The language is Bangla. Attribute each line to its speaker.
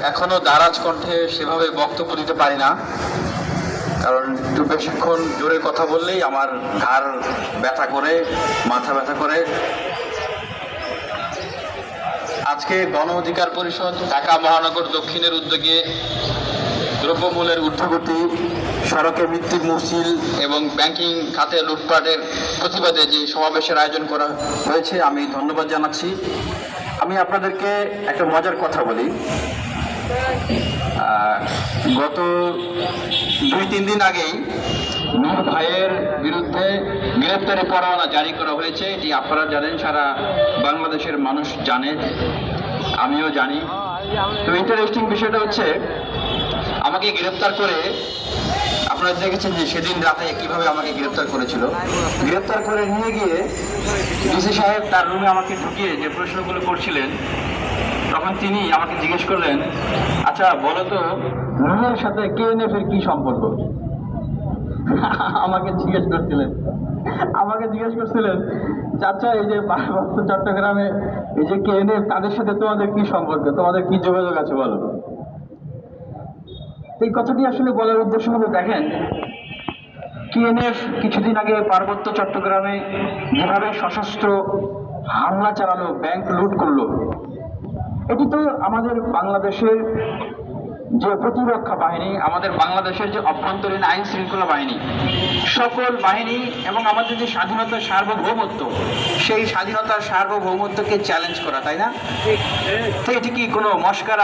Speaker 1: এখনো দারাজ কণ্ঠে সেভাবে বক্তব্য দিতে পারি না, কারণ একটু বেশিক্ষণ জোরে কথা বললেই আমার ঘাড় ব্যথা করে, মাথা ব্যথা করে। আজকে গণ অধিকার পরিষদ ঢাকা মহানগর দক্ষিণের উদ্যোগে দ্রব্যমূল্যের ঊর্ধ্বগতি, সড়কে মৃত্যুর মিছিল এবং ব্যাংকিং খাতে লুটপাটের প্রতিবাদে যে সমাবেশের আয়োজন করা হয়েছে, আমি ধন্যবাদ জানাচ্ছি। আমি আপনাদেরকে একটা মজার কথা বলি। গত 2-3 দিন আগেই নূর ভাইয়ের বিরুদ্ধে গ্রেপ্তারি পরোয়ানা জারি করা হয়েছে। এটি আপনারা জানেন, সারা বাংলাদেশের মানুষ জানে, আমিও জানি। তো ইন্টারেস্টিং বিষয়টা হচ্ছে, আমাকে গ্রেপ্তার করে, আপনারা দেখেছেন যে সেদিন রাতে কিভাবে আমাকে গ্রেপ্তার করেছিল। গ্রেপ্তার করে নিয়ে গিয়ে ডিসি সাহেব তার রুমে আমাকে ঢুকিয়ে যে প্রশ্নগুলো করছিলেন, তখন তিনি আমাকে জিজ্ঞেস করলেন, আচ্ছা বলো তো, নুরের সাথে KNF এর কি সম্পর্ক? আমাকে জিজ্ঞেস করছিলেন চাচা, এই যে পার্বত্য চট্টগ্রামে এই যে KNF, তাদের সাথে তোমাদের কি সম্পর্ক, তোমাদের কি যোগাযোগ আছে বলো। এই কথাটি আসলে বলার উদ্দেশ্য হলো, দেখেন, KNF কিছুদিন আগে পার্বত্য চট্টগ্রামে যেভাবে সশস্ত্র হামলা চালালো, ব্যাংক লুট করলো, এটি তো আমাদের বাংলাদেশের যে প্রতিরক্ষা বাহিনী, আমাদের বাংলাদেশের যে অভ্যন্তরীণ আইন শৃঙ্খলা বাহিনী, সকল বাহিনী এবং আমাদের যে স্বাধীনতার সার্বভৌমত্ব, সেই স্বাধীনতার সার্বভৌমত্বকে চ্যালেঞ্জ করা, তাই না? তো এটি কি কোনো মস্করা